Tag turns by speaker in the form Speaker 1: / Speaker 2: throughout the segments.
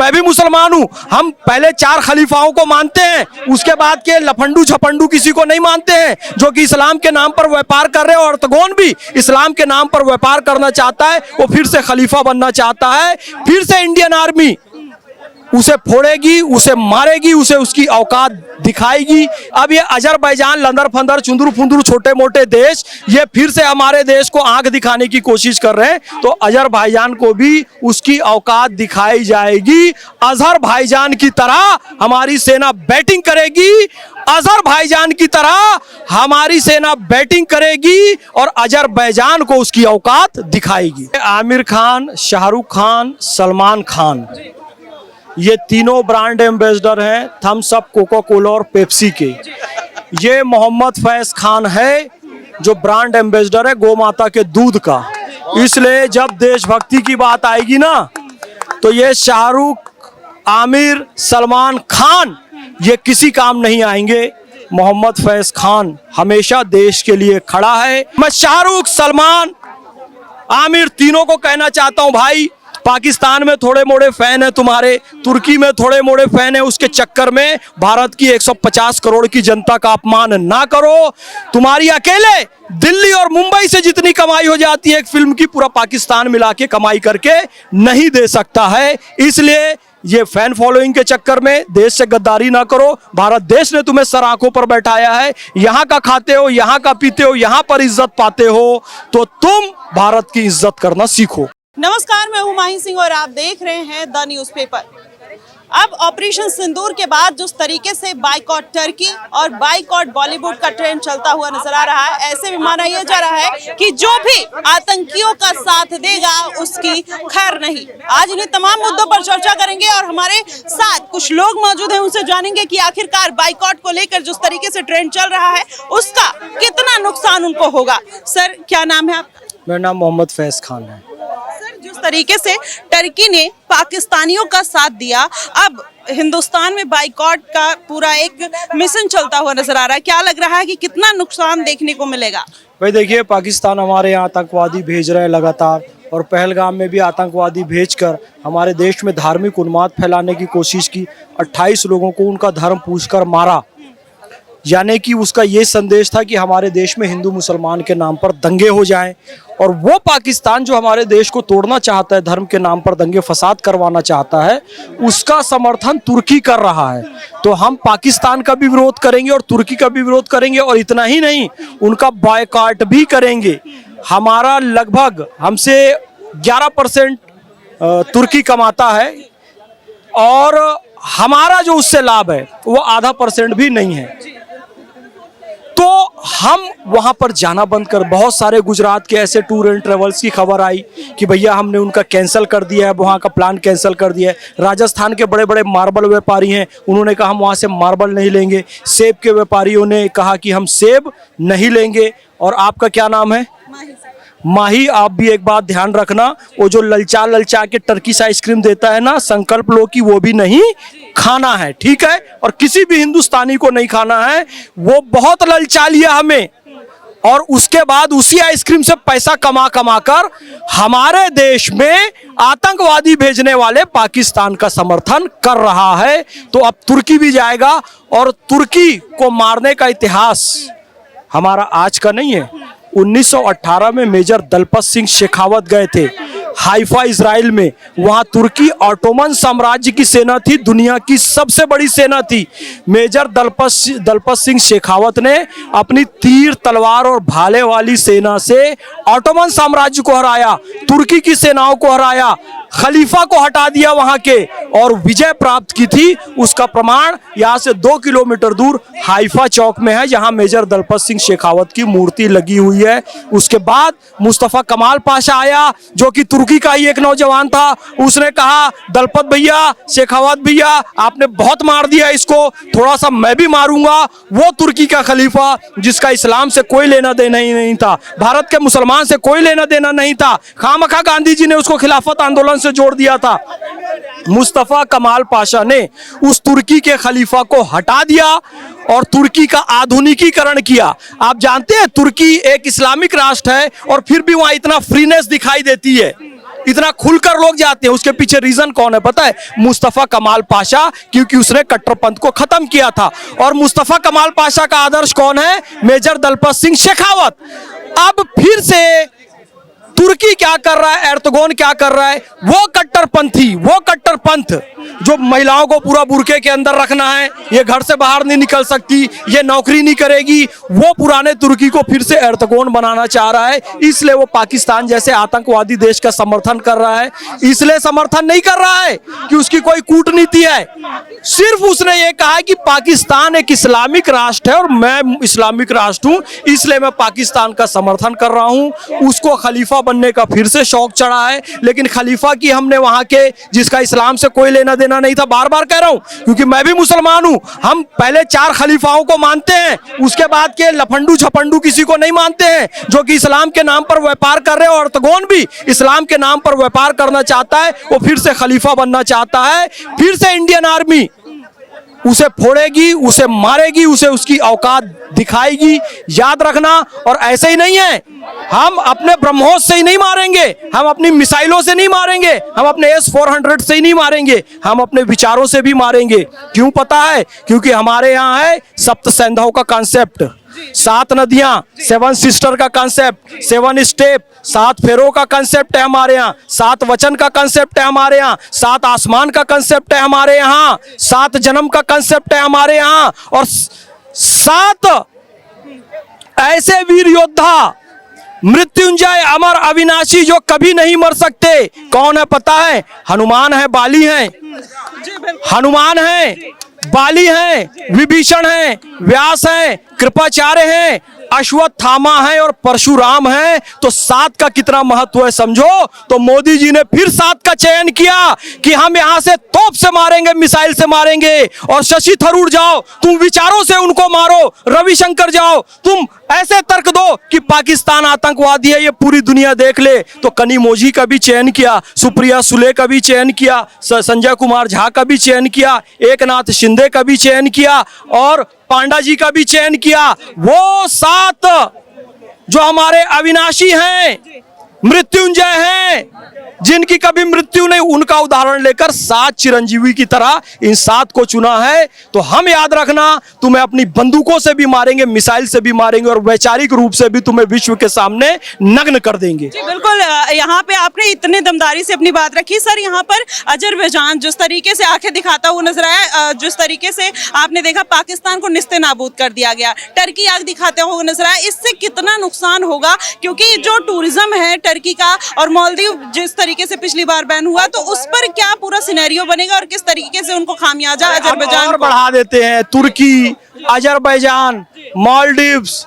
Speaker 1: मैं भी मुसलमान हूँ। हम पहले 4 खलीफाओं को मानते हैं, उसके बाद के लफंडू झपंडू किसी को नहीं मानते हैं जो कि इस्लाम के नाम पर व्यापार कर रहे हैं। और अर्तगोन भी इस्लाम के नाम पर व्यापार करना चाहता है, वो फिर से खलीफा बनना चाहता है। फिर से इंडियन आर्मी उसे फोड़ेगी, उसे मारेगी, उसे उसकी औकात दिखाएगी। अब ये अजरबैजान, लंदर फंदर, चुंदरू फुंदरू छोटे मोटे देश ये फिर से हमारे देश को आंख दिखाने की कोशिश कर रहे हैं, तो अजरबैजान को भी उसकी औकात दिखाई जाएगी। अजहर भाईजान की तरह हमारी सेना बैटिंग करेगी, अजरबैजान की तरह हमारी सेना बैटिंग करेगी और अजरबैजान को उसकी औकात दिखाएगी। आमिर खान, शाहरुख खान, सलमान खान, ये तीनों ब्रांड एम्बेसडर हैं थम्स अप, कोका कोला और पेप्सी के। ये मोहम्मद फैज खान है जो ब्रांड एम्बेसडर है गौ माता के दूध का। इसलिए जब देशभक्ति की बात आएगी ना, तो ये शाहरुख, आमिर, सलमान खान ये किसी काम नहीं आएंगे। मोहम्मद फैज खान हमेशा देश के लिए खड़ा है। मैं शाहरुख, सलमान, आमिर तीनों को कहना चाहता हूं, भाई पाकिस्तान में थोड़े मोड़े फैन है तुम्हारे, तुर्की में थोड़े मोड़े फैन है, उसके चक्कर में भारत की 150 करोड़ की जनता का अपमान ना करो। तुम्हारी अकेले दिल्ली और मुंबई से जितनी कमाई हो जाती है एक फिल्म की, पूरा पाकिस्तान मिला के कमाई करके नहीं दे सकता है। इसलिए ये फैन फॉलोइंग के चक्कर में देश से गद्दारी ना करो। भारत देश ने तुम्हें सर आंखों पर बैठाया है, यहाँ का खाते हो, यहाँ का पीते हो, यहाँ पर इज्जत पाते हो, तो तुम भारत की इज्जत करना सीखो।
Speaker 2: नमस्कार, मैं हूं माही सिंह और आप देख रहे हैं द न्यूज़पेपर। अब ऑपरेशन सिंदूर के बाद जिस तरीके से बाइकॉट टर्की और बाइकॉट बॉलीवुड का ट्रेंड चलता हुआ नजर आ रहा है, ऐसे में माना यह जा रहा है कि जो भी आतंकियों का साथ देगा उसकी खैर नहीं। आज इन्हें तमाम मुद्दों पर चर्चा करेंगे और हमारे साथ कुछ लोग मौजूद हैं, उनसे जानेंगे कि आखिरकार बाइकॉट को लेकर जिस तरीके से ट्रेंड चल रहा है उसका कितना नुकसान उनको होगा। सर, क्या नाम है आपका?
Speaker 1: मेरा नाम मोहम्मद फैज खान है।
Speaker 2: जिस तरीके से टर्की ने पाकिस्तानियों का साथ दिया, अब हिंदुस्तान में बाइकॉट का पूरा एक मिशन चलता हुआ नजर आ रहा है। क्या लग रहा है कि कितना नुकसान देखने को मिलेगा?
Speaker 1: भाई देखिए, पाकिस्तान हमारे यहाँ आतंकवादी भेज रहे हैं लगातार, और पहलगाम में भी आतंकवादी भेजकर हमारे देश में धार्मिक उन्माद फैलाने की कोशिश की। 28 लोगों को उनका धर्म पूछकर मारा, यानी कि उसका ये संदेश था कि हमारे देश में हिंदू मुसलमान के नाम पर दंगे हो जाएं। और वो पाकिस्तान जो हमारे देश को तोड़ना चाहता है, धर्म के नाम पर दंगे फसाद करवाना चाहता है, उसका समर्थन तुर्की कर रहा है। तो हम पाकिस्तान का भी विरोध करेंगे और तुर्की का भी विरोध करेंगे, और इतना ही नहीं, उनका बॉयकॉट भी करेंगे। हमारा लगभग हमसे 11% तुर्की कमाता है, और हमारा जो उससे लाभ है वो आधा % भी नहीं है। तो हम वहां पर जाना बंद कर, बहुत सारे गुजरात के ऐसे टूर एंड ट्रेवल्स की खबर आई कि भैया हमने उनका कैंसिल कर दिया है, वहां का प्लान कैंसिल कर दिया है। राजस्थान के बड़े बड़े मार्बल व्यापारी हैं, उन्होंने कहा हम वहां से मार्बल नहीं लेंगे। सेब के व्यापारियों ने कहा कि हम सेब नहीं लेंगे। और आपका क्या नाम है? माही। आप भी एक बात ध्यान रखना, वो जो ललचा ललचा के टर्किश आइसक्रीम देता है ना, संकल्प लो कि वो भी नहीं खाना है, ठीक है? और किसी भी हिंदुस्तानी को नहीं खाना है। वो बहुत ललचा लिया हमें, और उसके बाद उसी आइसक्रीम से पैसा कमा कमा कर हमारे देश में आतंकवादी भेजने वाले पाकिस्तान का समर्थन कर रहा है। तो अब तुर्की भी जाएगा, और तुर्की को मारने का इतिहास हमारा आज का नहीं है। 1918 में मेजर दलपत सिंह शेखावत गए थे हाइफा इजराइल में। वहां तुर्की ऑटोमन साम्राज्य की सेना थी, दुनिया की सबसे बड़ी सेना थी। मेजर दलपत सिंह शेखावत ने अपनी तीर, तलवार और भाले वाली सेना से ऑटोमन साम्राज्य को हराया, तुर्की की सेनाओं को हराया, खलीफा को हटा दिया वहां के, और विजय प्राप्त की थी। उसका प्रमाण यहाँ से 2 किलोमीटर दूर हाइफा चौक में है, जहां मेजर दलपत सिंह शेखावत की मूर्ति लगी हुई है। उसके बाद मुस्तफा कमाल पाशा आया, जो कि तुर्की का ही एक नौजवान था। उसने कहा, दलपत भैया, शेखावत भैया, आपने बहुत मार दिया इसको, थोड़ा सा मैं भी मारूंगा। वो तुर्की का खलीफा जिसका इस्लाम से कोई लेना देना ही नहीं था, भारत के मुसलमान से कोई लेना देना नहीं था, खामखा गांधी जी ने उसको खिलाफत आंदोलन से जोड़ दिया था। मुस्तफा कमाल पाशा ने उस तुर्की के खलीफा को हटा दिया और तुर्की का आधुनिकीकरण किया। आप जानते हैं तुर्की एक इस्लामिक राष्ट्र है, और फिर भी वहां इतना फ्रीनेस दिखाई देती है। इतना खुलकर लोग जाते हैं, उसके पीछे रीजन कौन है पता है? मुस्तफा कमाल पाशा, क्योंकि उसने कट्टरपंथ को खत्म किया था। और मुस्तफा कमाल पाशा का आदर्श कौन है? मेजर दलपत सिंह शेखावत। अब फिर से तुर्की क्या कर रहा है, एर्दोगन क्या कर रहा है? वो कट्टरपंथी, वो कट्टरपंथ जो महिलाओं को पूरा बुरके के अंदर रखना है, ये घर से बाहर नहीं निकल सकती, ये नौकरी नहीं करेगी, वो पुराने तुर्की को फिर से एर्दोगन बनाना चाह रहा है। इसलिए वो पाकिस्तान जैसे आतंकवादी देश का समर्थन कर रहा है। इसलिए समर्थन नहीं कर रहा है कि उसकी कोई कूटनीति है, सिर्फ उसने ये कहा है कि पाकिस्तान एक इस्लामिक राष्ट्र है और मैं इस्लामिक राष्ट्र हूं, इसलिए मैं पाकिस्तान का समर्थन कर रहा हूं। उसको खलीफा बनने का फिर से शौक चढ़ा है, लेकिन खलीफा की हमने वहां के जिसका इस्लाम से कोई लेना देना नहीं था, बार बार कह रहा हूं क्योंकि मैं भी मुसलमान हूं। हम पहले 4 खलीफाओं को मानते हैं, उसके बाद के लफंडू झपंडू किसी को नहीं मानते हैं जो कि इस्लाम के नाम पर व्यापार कर रहे हैं। और एर्दोगन भी इस्लाम के नाम पर व्यापार करना चाहता है, वो फिर से खलीफा बनना चाहता है। फिर से इंडियन आर्मी उसे फोड़ेगी, उसे मारेगी, उसे उसकी औकात दिखाएगी, याद रखना। और ऐसे ही नहीं है, हम अपने ब्रह्मोस से ही नहीं मारेंगे, हम अपनी मिसाइलों से नहीं मारेंगे, हम अपने S-400 से ही नहीं मारेंगे, हम अपने विचारों से भी मारेंगे। क्यों पता है? क्योंकि हमारे यहाँ है सप्त सैंधव का कॉन्सेप्ट, 7 नदियां, 7 सिस्टर का कॉन्सेप्ट, 7 स्टेप, 7 फेरों का कॉन्सेप्ट है हमारे यहाँ, 7 वचन का कॉन्सेप्ट है हमारे यहाँ, 7 आसमान का कॉन्सेप्ट है हमारे यहाँ, 7 जन्म का कॉन्सेप्ट है हमारे यहाँ, और 7 ऐसे वीर योद्धा, मृत्युंजय, अमर, अविनाशी जो कभी नहीं मर सकते। कौन है पता है? हनुमान है, बाली है, हनुमान है, बाली हैं, विभीषण हैं, व्यास हैं, कृपाचार्य हैं, अश्वत्थामा है और परशुराम है। तो 7 का कितना महत्व है समझो। तो मोदी जी ने फिर 7 का चयन किया कि हम यहां से तोप से मारेंगे, मिसाइल से मारेंगे। और शशि थरूर जाओ, तुम विचारों से उनको मारो। रविशंकर जाओ, तुम ऐसे तर्क दो कि पाकिस्तान आतंकवादी है, ये पूरी दुनिया देख ले। तो कनिमोझी का भी चयन किया, सुप्रिया सुले का भी चयन किया, संजय कुमार झा का भी चयन किया, एकनाथ शिंदे का भी चयन किया और पांडा जी का भी चयन किया। वो 7 जो हमारे अविनाशी हैं, मृत्युंजय हैं, जिनकी कभी मृत्यु नहीं, उनका उदाहरण लेकर 7 चिरंजीवी की तरह इन 7 को चुना है। तो हम याद रखना, तुम्हें अपनी बंदूकों से भी मारेंगे, मिसाइल से भी मारेंगे और वैचारिक रूप से भी तुम्हें विश्व के सामने नग्न कर देंगे।
Speaker 2: जी बिल्कुल, यहाँ पे आपने इतने दमदारी से अपनी बात रखी। सर, यहाँ पर अजरबैजान जिस तरीके से आंखें दिखाता हुआ नजर आया, जिस तरीके से आपने देखा पाकिस्तान को निस्ते नाबूद कर दिया गया, टर्की आग दिखाते हुए नजर आया, इससे कितना नुकसान होगा? क्योंकि जो टूरिज्म है टर्की का और मालदीव जिस तरीके से पिछली बार बैन हुआ, तो उस पर क्या पूरा सिनेरियो बनेगा और किस तरीके से उनको खामियाजा अजरबैजान
Speaker 1: और बढ़ा देते हैं? तुर्की, अजरबैजान, मालदीव्स,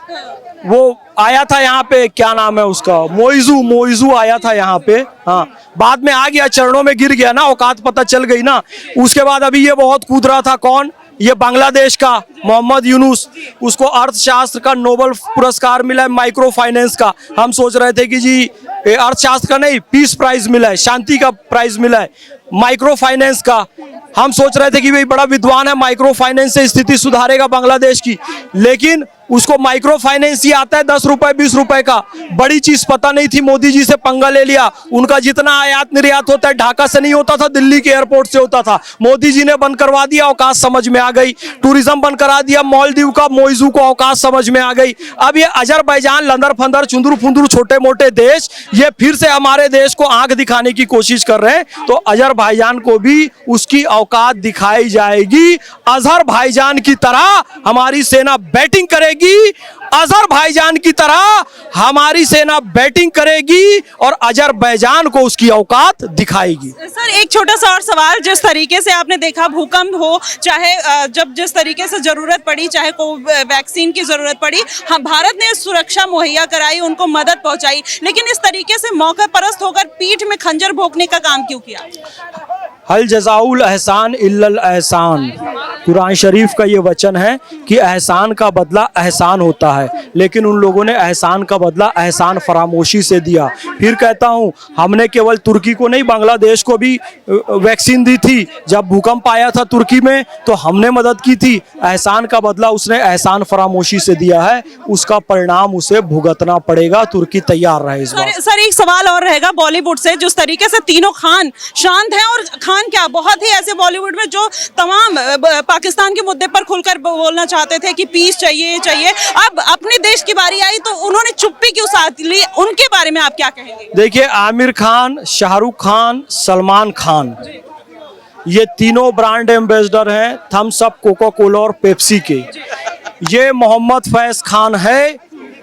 Speaker 1: वो आया था यहाँ पे, क्या नाम है उसका, मोइजू आया था यहाँ पे। हाँ, बाद में आ गया, चरणों में गिर गया ना, औकात पता चल गई ना। उसके बाद अभी ये बहुत कूद रहा था, कौन? ये बांग्लादेश का मोहम्मद यूनुस, उसको अर्थशास्त्र का नोबेल पुरस्कार मिला है, माइक्रो फाइनेंस का। हम सोच रहे थे कि जी अर्थशास्त्र का नहीं, पीस प्राइज मिला है, शांति का प्राइज मिला है, माइक्रो फाइनेंस का। हम सोच रहे थे कि भाई बड़ा विद्वान है, माइक्रो फाइनेंस से स्थिति सुधारेगा बांग्लादेश की, लेकिन उसको माइक्रो फाइनेंस ही आता है 10 रुपए 20 रुपए का। बड़ी चीज पता नहीं थी, मोदी जी से पंगा ले लिया। उनका जितना आयात निर्यात होता है ढाका से नहीं होता था, दिल्ली के एयरपोर्ट से होता था। मोदी जी ने बंद करवा दिया, अवकाश समझ में आ गई। टूरिज्म बंद करा दिया, मालदीव का मोइजू को अवकाश समझ में आ गई। अब ये अजरबैजान, लंदर फंदर चुंदुर फुंदुर छोटे मोटे देश, ये फिर से हमारे देश को आंख दिखाने की कोशिश कर रहे हैं। तो अजरबैजान को भी उसकी औकात दिखाई जाएगी। अजरबैजान की तरह हमारी सेना बैटिंग करेगी, अजरबैजान की तरह हमारी सेना बैटिंग करेगी और अजरबैजान को उसकी औकात दिखाएगी।
Speaker 2: सर, एक छोटा सा और सवाल, जिस तरीके से आपने देखा भूकंप हो, चाहे जब जिस तरीके से जरूरत पड़ी, चाहे वैक्सीन की जरूरत पड़ी, हम भारत ने सुरक्षा मुहैया कराई, उनको मदद पहुंचाई, लेकिन इस तरीके से मौका परस्त होकर पीठ में खंजर भोंकने का काम क्यों किया?
Speaker 1: हल जज़ाउल एहसान इल्लल एहसान। कुरान शरीफ का ये वचन है कि एहसान का बदला एहसान होता है, लेकिन उन लोगों ने एहसान का बदला एहसान फरामोशी से दिया। फिर कहता हूँ, हमने केवल तुर्की को नहीं, बांग्लादेश को भी वैक्सीन दी थी। जब भूकंप आया था तुर्की में तो हमने मदद की थी। एहसान का बदला उसने एहसान फरामोशी से दिया है, उसका परिणाम उसे भुगतना पड़ेगा। तुर्की तैयार रहे इस बार।
Speaker 2: सर एक सवाल और रहेगा बॉलीवुड से, जिस तरीके से तीनों खान शांत हैं, और खान क्या बहुत ही ऐसे बॉलीवुड में जो तमाम पाकिस्तान के मुद्दे पर खुलकर बोलना चाहते थे कि पीस चाहिए चाहिए, अब अपने देश की बारी आई तो उन्होंने चुप्पी क्यों साध ली, उनके बारे में आप क्या कहेंगे?
Speaker 1: देखिए, आमिर खान, शाहरुख खान, सलमान खान, ये तीनों ब्रांड एम्बेसडर हैं थम्स अप, कोका कोला और पेप्सी के। ये मोहम्मद फैज खान है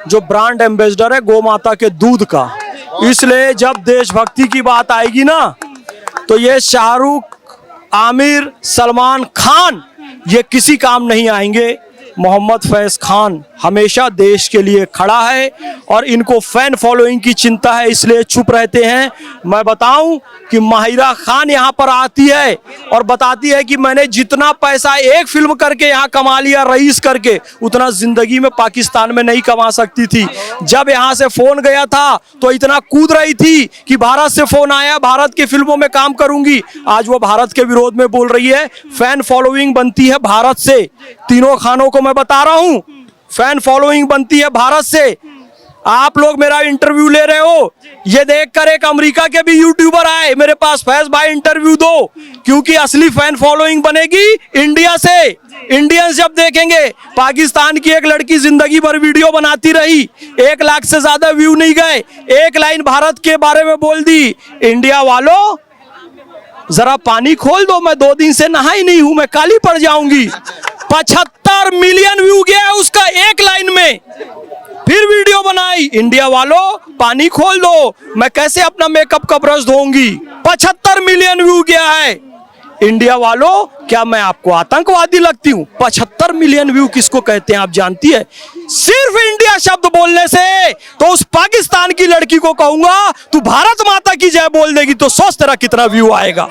Speaker 1: जो ब्रांड एम्बेसडर है गौ माता के दूध का। इसलिए जब देशभक्ति की बात आएगी ना, तो ये शाहरुख, आमिर, सलमान खान ये किसी काम नहीं आएंगे। मोहम्मद फैज खान हमेशा देश के लिए खड़ा है और इनको फैन फॉलोइंग की चिंता है, इसलिए चुप रहते हैं। मैं बताऊं कि माहिरा खान यहाँ पर आती है और बताती है कि मैंने जितना पैसा एक फिल्म करके यहाँ कमा लिया, रईस करके, उतना जिंदगी में पाकिस्तान में नहीं कमा सकती थी। जब यहाँ से फोन गया था तो इतना कूद रही थी कि भारत से फोन आया, भारत की फिल्मों में काम करूंगी। आज वो भारत के विरोध में बोल रही है। फैन फॉलोइंग बनती है भारत से। तीनों खानों को मैं बता रहा हूं, फैन फॉलोइंग बनती है भारत से। आप लोग मेरा इंटरव्यू ले रहे हो, ये देखकर एक अमेरिका के भी यूट्यूबर आए मेरे पास, फैज भाई इंटरव्यू दो, क्योंकि असली फैन फॉलोइंग बनेगी इंडिया से। इंडियंस जब देखेंगे पाकिस्तान की एक लड़की जिंदगी भर वीडियो बनाती रही, 1 लाख से ज्यादा व्यू नहीं गए, एक लाइन भारत के बारे में बोल दी, इंडिया वालों जरा पानी खोल दो, मैं 2 दिन से नहाई नहीं हूं, मैं काली पड़ जाऊंगी। 75 मिलियन व्यू गया उसका एक लाइन में। फिर वीडियो बनाई, इंडिया वालों पानी खोल दो, मैं कैसे अपना मेकअप का ब्रश धोऊंगी। 75 मिलियन व्यू गया है। इंडिया वालों, क्या मैं आपको आतंकवादी लगती हूं? 75 मिलियन व्यू किसको कहते हैं आप जानती है? सिर्फ इंडिया शब्द बोलने से तो उस पाकिस्तान की लड़की को कहूंगा तू भारत माता की जय बोल देगी तो सोच तेरा कितना व्यू आएगा।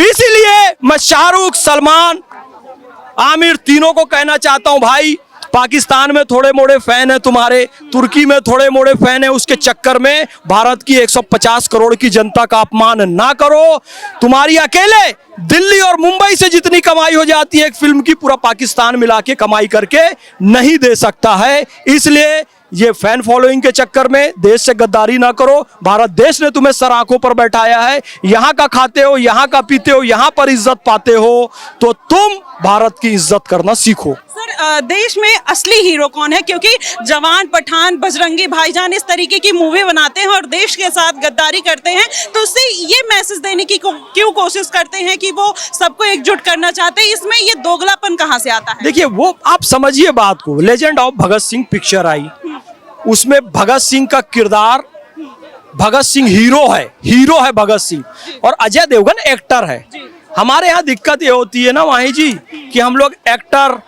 Speaker 1: इसीलिए मैं शाहरुख, सलमान, आमिर तीनों को कहना चाहता हूं, भाई पाकिस्तान में थोड़े मोड़े फैन है तुम्हारे, तुर्की में थोड़े मोड़े फैन है, उसके चक्कर में भारत की 150 करोड़ की जनता का अपमान ना करो। तुम्हारी अकेले दिल्ली और मुंबई से जितनी कमाई हो जाती है एक फिल्म की, पूरा पाकिस्तान मिला के कमाई करके नहीं दे सकता है। इसलिए ये फैन फॉलोइंग के चक्कर में देश से गद्दारी ना करो। भारत देश ने तुम्हें सर आंखों पर बैठाया है, यहाँ का खाते हो, यहाँ का पीते हो, यहाँ पर इज्जत पाते हो, तो तुम भारत की इज्जत करना सीखो।
Speaker 2: सर देश में असली हीरो कौन है? क्योंकि जवान, पठान, बजरंगी भाईजान इस तरीके की मूवी बनाते हैं और देश के साथ गद्दारी करते हैं, तो उससे ये मैसेज देने की क्यों कोशिश करते हैं कि वो सबको एकजुट करना चाहते हैं? इसमें ये दोगलापन कहाँ से आता है?
Speaker 1: देखिए, वो आप समझिए बात को। Legend of Bhagat Singh picture आई, उसमें भगत सिंह का किरदार, भगत सिंह हीरो है भगत सिंह, और अजय देवगन एक्टर है। हमारे यहाँ दिक्कत ये होती है ना माही जी कि हम लोग एक्टर,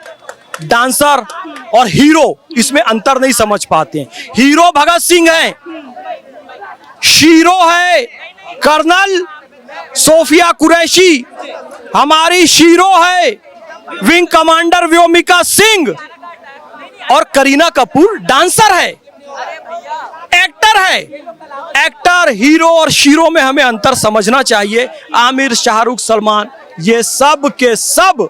Speaker 1: डांसर और हीरो इसमें अंतर नहीं समझ पाते हैं। हीरो भगत सिंह है, शीरो है कर्नल सोफिया कुरैशी, हमारी शीरो है विंग कमांडर व्योमिका सिंह, और करीना कपूर डांसर है, एक्टर है। एक्टर, हीरो और शीरो में हमें अंतर समझना चाहिए। आमिर, शाहरुख, सलमान ये सब के सब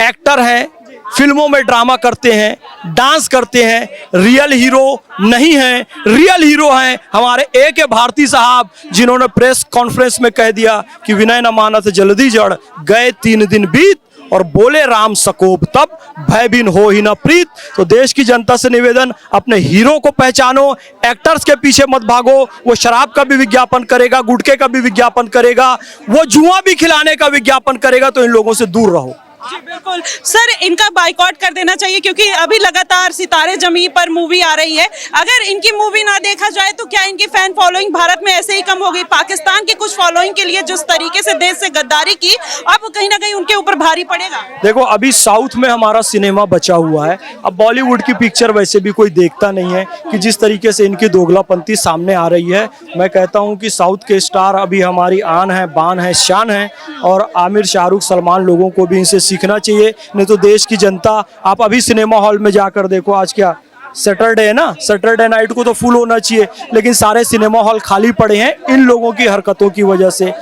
Speaker 1: एक्टर हैं, फिल्मों में ड्रामा करते हैं, डांस करते हैं, रियल हीरो नहीं हैं। रियल हीरो हैं हमारे A.K. भारती साहब, जिन्होंने प्रेस कॉन्फ्रेंस में कह दिया कि विनय न मानत जल्दी जड़, गए 3 दिन बीत और बोले राम सकोब तब, भय बिन हो ही न प्रीत। तो देश की जनता से निवेदन, अपने हीरो को पहचानो, एक्टर्स के पीछे मत भागो। वो शराब का भी विज्ञापन करेगा, गुटखे का भी विज्ञापन करेगा, वो जुआ भी खिलाने का विज्ञापन करेगा, तो इन लोगों से दूर रहो।
Speaker 2: जी बिल्कुल सर, इनका बाइकआउट कर देना चाहिए क्योंकि अभी लगातार सितारे जमी पर मूवी आ रही है। अगर इनकी मूवी ना देखा जाए तो क्या इनकी फैन फॉलोइंग भारत में ऐसे ही कम होगी? पाकिस्तान की कुछ फॉलोइंग के लिए जिस तरीके से देश से गद्दारी की, अब कहीं ना कहीं उनके ऊपर भारी पड़ेगा।
Speaker 1: देखो, अभी साउथ में हमारा सिनेमा बचा हुआ है, अब बॉलीवुड की पिक्चर वैसे भी कोई देखता नहीं है कि जिस तरीके से इनकी दोगलापंती सामने आ रही है। मैं कहता हूँ कि साउथ के स्टार अभी हमारी आन है, बान है, शान है, और आमिर, शाहरुख, सलमान लोगों को भी इनसे सीखना चाहिए, नहीं तो देश की जनता, आप अभी सिनेमा हॉल में जाकर देखो, आज क्या सैटरडे है ना, सैटरडे नाइट को तो फुल होना चाहिए, लेकिन सारे सिनेमा हॉल खाली पड़े हैं इन लोगों की हरकतों की वजह से।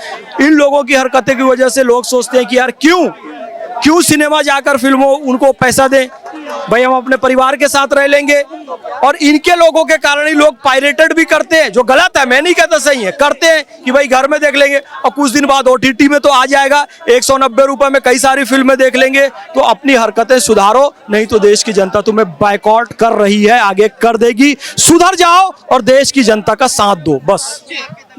Speaker 1: इन लोगों की हरकतों की वजह से लोग सोचते हैं कि यार क्यों सिनेमा जाकर फिल्मों उनको पैसा दें, भाई हम अपने परिवार के साथ रह लेंगे। और इनके लोगों के कारण ही लोग पायरेटेड भी करते हैं, जो गलत है, मैं नहीं कहता सही है, करते हैं कि भाई घर में देख लेंगे और कुछ दिन बाद ओटीटी में तो आ जाएगा, 190 रुपए में कई सारी फिल्में देख लेंगे। तो अपनी हरकतें सुधारो, नहीं तो देश की जनता तुम्हें बायकॉट कर रही है, आगे कर देगी। सुधर जाओ और देश की जनता का साथ दो, बस।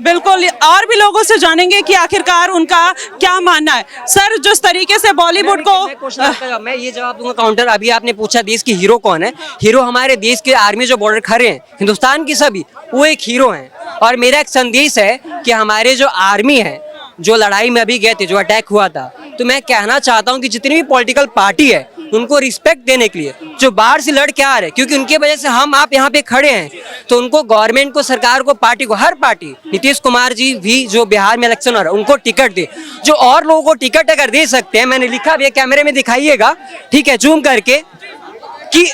Speaker 2: बिल्कुल, और भी लोगों से जानेंगे कि आखिरकार उनका क्या मानना है। सर, जिस तरीके से बॉलीवुड को
Speaker 3: मैं ये जवाब दूंगा काउंटर। अभी आपने पूछा देश की हीरो कौन है। हीरो हमारे देश के आर्मी जो बॉर्डर खड़े हैं हिंदुस्तान की सभी, वो एक हीरो हैं। और मेरा एक संदेश है कि हमारे जो आर्मी है, जो लड़ाई में अभी गए थे, जो अटैक हुआ था, तो मैं कहना चाहता हूँ कि जितनी भी पॉलिटिकल पार्टी है उनको रिस्पेक्ट देने के लिए, जो बाहर से लड़ के आ रहे हैं, क्योंकि उनके वजह से हम आप यहाँ पे खड़े हैं, तो उनको गवर्नमेंट को, सरकार को, पार्टी को, हर पार्टी, नीतीश कुमार जी भी जो बिहार में इलेक्शन हो रहा है उनको टिकट दे। जो और लोगों को टिकट अगर दे सकते हैं, मैंने लिखा भी है, कैमरे में दिखाइएगा, ठीक है, जूम करके, कि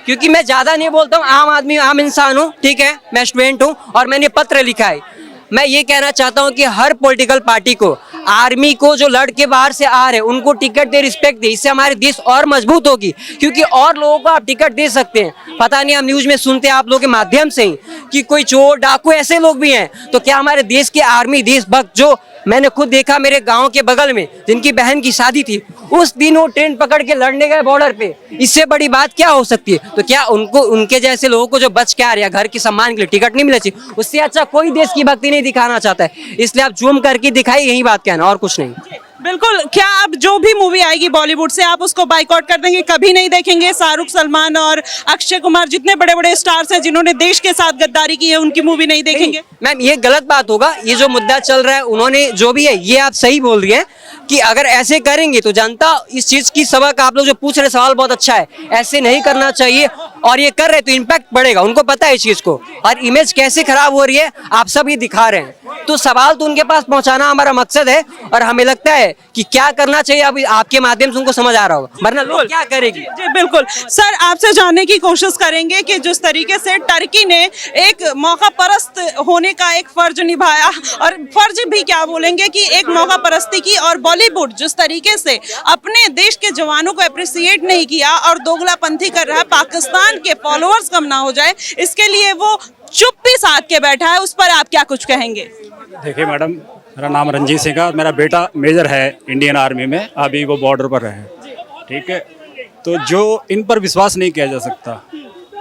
Speaker 3: क्योंकि मैं ज्यादा नहीं बोलता हूँ, आम आदमी, आम इंसान हूँ, ठीक है, मैं स्टूडेंट हूँ और मैंने पत्र लिखा है। मैं ये कहना चाहता हूँ कि हर पॉलिटिकल पार्टी को, आर्मी को, जो लड़ के बाहर से आ रहे हैं उनको टिकट दे, रिस्पेक्ट दे। इससे हमारे देश और मजबूत होगी, क्योंकि और लोगों को आप टिकट दे सकते हैं। पता नहीं, हम न्यूज में सुनते हैं आप लोगों के माध्यम से ही कि कोई चोर डाकू ऐसे लोग भी हैं, तो क्या हमारे देश के आर्मी, देशभक्त, जो मैंने खुद देखा मेरे गांव के बगल में जिनकी बहन की शादी थी, उस दिन वो ट्रेन पकड़ के लड़ने गए बॉर्डर पे, इससे बड़ी बात क्या हो सकती है। तो क्या उनको, उनके जैसे लोगों को जो बच के आ रहे हैं घर के सम्मान के लिए टिकट नहीं मिलना चाहिए? उससे अच्छा कोई देश की भक्ति नहीं दिखाना चाहता है, इसलिए आप जूम करके दिखाइए, यही बात कहना, और कुछ नहीं।
Speaker 2: बिल्कुल, क्या आप जो भी मूवी आएगी बॉलीवुड से आप उसको बाइकआउट कर देंगे, कभी नहीं देखेंगे? शाहरुख, सलमान और अक्षय कुमार, जितने बड़े बड़े स्टार्स हैं जिन्होंने देश के साथ गद्दारी की है, उनकी मूवी नहीं देखेंगे?
Speaker 3: मैम, ये गलत बात होगा। ये जो मुद्दा चल रहा है, उन्होंने जो भी है, ये आप सही बोल रही हैं कि अगर ऐसे करेंगे तो जनता इस चीज की सबक, आप लोग जो पूछ रहे सवाल बहुत अच्छा है, ऐसे नहीं करना चाहिए, और ये कर रहे तो इम्पैक्ट पड़ेगा, उनको पता है इस चीज को, और इमेज कैसे खराब हो रही है आप सब ये दिखा रहे हैं। तो सवाल तो उनके पास पहुंचाना हमारा मकसद है, और हमें लगता है कि क्या करना चाहिए अब आपके माध्यम से उनको समझ आ रहा होगा, वरना लोग क्या करेगी।
Speaker 2: जी बिल्कुल। सर, आपसे जानने की कोशिश करेंगे कि जिस तरीके से टर्की ने एक मौका परस्त होने का एक फर्ज निभाया, और फर्ज भी क्या बोलेंगे कि एक मौका परस्ती की, और बॉलीवुड जिस तरीके से अपने देश के जवानों को अप्रिसिएट नहीं किया और दोगलापंथी कर रहा है, पाकिस्तान के फॉलोअर्स कम ना हो जाए, इसके लिए वो चुप्पी साध के बैठा है, उस पर आप क्या कुछ कहेंगे?
Speaker 4: देखिए मैडम, मेरा नाम रंजीत सिंह है, मेरा बेटा मेजर है इंडियन आर्मी में, अभी वो बॉर्डर पर है, ठीक है। तो जो इन पर विश्वास नहीं किया जा सकता।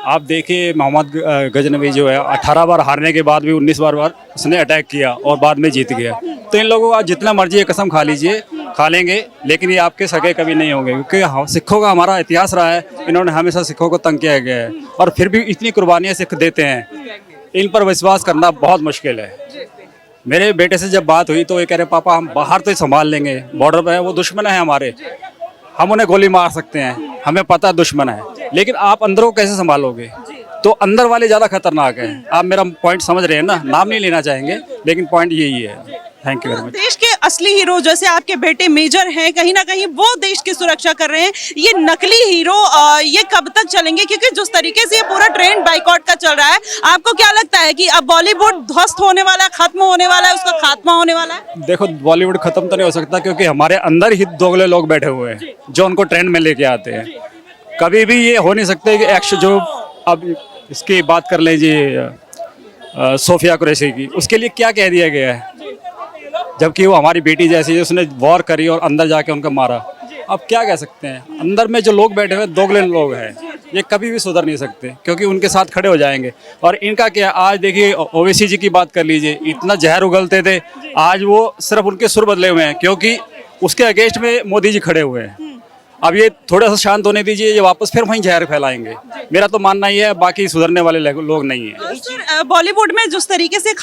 Speaker 4: आप देखिए मोहम्मद गजनवी जो है 18 बार हारने के बाद भी 19 बार उसने अटैक किया और बाद में जीत गया। तो इन लोगों का जितना मर्जी है कसम खा लीजिए, खा लेंगे, लेकिन ये आपके सगे कभी नहीं होंगे, क्योंकि सिखों का हमारा इतिहास रहा है, इन्होंने हमेशा सिखों को तंग किया गया है, और फिर भी इतनी कुर्बानियाँ सिख देते हैं, इन पर विश्वास करना बहुत मुश्किल है। मेरे बेटे से जब बात हुई तो ये कह रहे पापा हम बाहर तो संभाल लेंगे, बॉर्डर पर है, वो दुश्मन है हमारे, हम उन्हें गोली मार सकते हैं, हमें पता दुश्मन है, लेकिन आप अंदर को कैसे संभालोगे? तो अंदर वाले ज़्यादा खतरनाक है। आप मेरा पॉइंट समझ रहे हैं ना, नाम नहीं लेना चाहेंगे, लेकिन पॉइंट यही है। Thank you very much.
Speaker 2: देश के असली हीरो जैसे आपके बेटे मेजर हैं, कहीं ना कहीं वो देश की सुरक्षा कर रहे हैं, ये नकली हीरो ये कब तक चलेंगे? क्योंकि जिस तरीके से ये पूरा ट्रेंड बाइकआउट का चल रहा है, आपको क्या लगता है कि अब बॉलीवुड ध्वस्त होने वाला है, खत्म होने वाला है, उसका खात्मा होने वाला है?
Speaker 4: देखो, बॉलीवुड खत्म तो नहीं हो सकता, क्योंकि हमारे अंदर ही दोगले लोग बैठे हुए हैं जो उनको ट्रेंड में लेके आते हैं। कभी भी ये हो नहीं सकते कि एक्शन, जो अब इसकी बात कर लीजिए सोफिया कुरैशी की, उसके लिए क्या कह दिया गया है, जबकि वो हमारी बेटी जैसी है, उसने वॉर करी और अंदर जाके उनको मारा। अब क्या कह सकते हैं? अंदर में जो लोग बैठे हुए दोगले लोग हैं, ये कभी भी सुधर नहीं सकते, क्योंकि उनके साथ खड़े हो जाएंगे। और इनका क्या, आज देखिए ओवैसी जी की बात कर लीजिए, इतना जहर उगलते थे, आज वो सिर्फ उनके सुर बदले हुए हैं, क्योंकि उसके अगेंस्ट में मोदी जी खड़े हुए हैं। अब ये थोड़ा सा शांत होने दीजिए, ये वापस फिर वहीं जहर फैलाएंगे। मेरा तो मानना ये है, बाकी सुधरने वाले लोग नहीं है।
Speaker 2: सर, बॉलीवुड में जिस तरीके से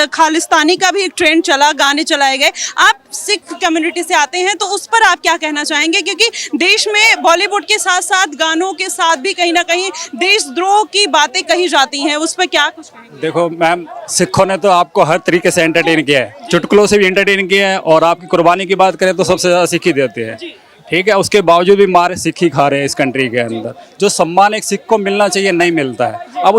Speaker 2: खालिस्तानी का भी एक ट्रेंड चला, गाने चलाए गए, आप सिख कम्युनिटी से आते हैं तो उस पर आप क्या कहना चाहेंगे? क्योंकि देश में बॉलीवुड के साथ साथ गानों के साथ भी कहीं ना कहीं देशद्रोह की बातें कही जाती हैं, उस पर क्या कुछ कहेंगे?
Speaker 4: देखो मैम, सिखों ने तो आपको हर तरीके से एंटरटेन किया है, चुटकुलों से भी एंटरटेन किया है, और आपकी कुर्बानी की बात करें तो सबसे ज़्यादा सिख ही देते हैं। ठीक है, उसके बावजूद भी मार सिख ही खा रहे हैं इस कंट्री के अंदर। जो सम्मान एक सिख को मिलना चाहिए नहीं मिलता है। अब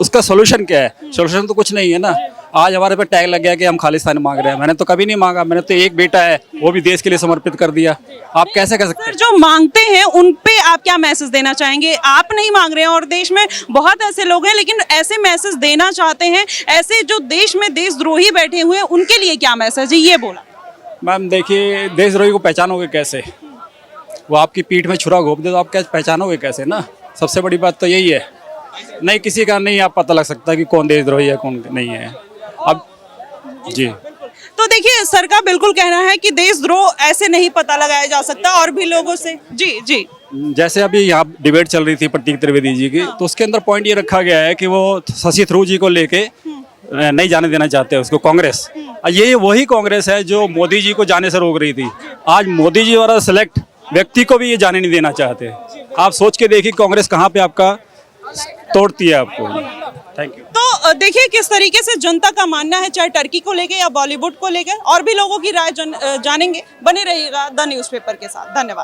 Speaker 4: उसका सोल्यूशन क्या है? सोल्यूशन तो कुछ नहीं है ना। आज हमारे पे टैग लग गया कि हम खालिस्तान मांग रहे हैं। मैंने तो कभी नहीं मांगा, मैंने तो एक बेटा है, वो भी देश के लिए समर्पित कर दिया। आप कैसे कर सकते
Speaker 2: सर,
Speaker 4: हैं?
Speaker 2: जो मांगते हैं उन पे आप क्या मैसेज देना चाहेंगे? आप नहीं मांग रहे हैं और देश में बहुत ऐसे लोग हैं, लेकिन ऐसे मैसेज देना चाहते हैं, ऐसे जो देश में देशद्रोही बैठे हुए हैं उनके लिए क्या मैसेज है, ये बोला।
Speaker 4: मैम देखिए, देशद्रोही को पहचानोगे कैसे? वो आपकी पीठ में छुरा घोंप दे तो आप क्या पहचानोगे कैसे ना? सबसे बड़ी बात तो यही है। नहीं, किसी का नहीं आप पता लग सकता कि कौन देशद्रोही है कौन नहीं है। अब जी,
Speaker 2: तो देखिए, सर का बिल्कुल कहना है कि देशद्रोह ऐसे नहीं पता लगाया जा सकता, और भी लोगों से। जी जी,
Speaker 4: जैसे अभी यहाँ डिबेट चल रही थी प्रतीक त्रिवेदी जी की, तो उसके अंदर पॉइंट ये रखा गया है कि वो शशि थरूर जी को लेके नहीं जाने देना चाहते हैं उसको, कांग्रेस। ये वही कांग्रेस है जो मोदी जी को जाने से रोक रही थी। आज मोदी जी द्वारा सेलेक्ट व्यक्ति को भी ये जाने नहीं देना चाहते। आप सोच के देखिए कांग्रेस कहाँ पे आपका तोड़ती है आपको। Thank you.
Speaker 2: तो देखिए किस तरीके से जनता का मानना है, चाहे टर्की को लेके या बॉलीवुड को लेकर। और भी लोगों की राय जानेंगे। बने रहिएगा द न्यूज़पेपर के साथ। धन्यवाद।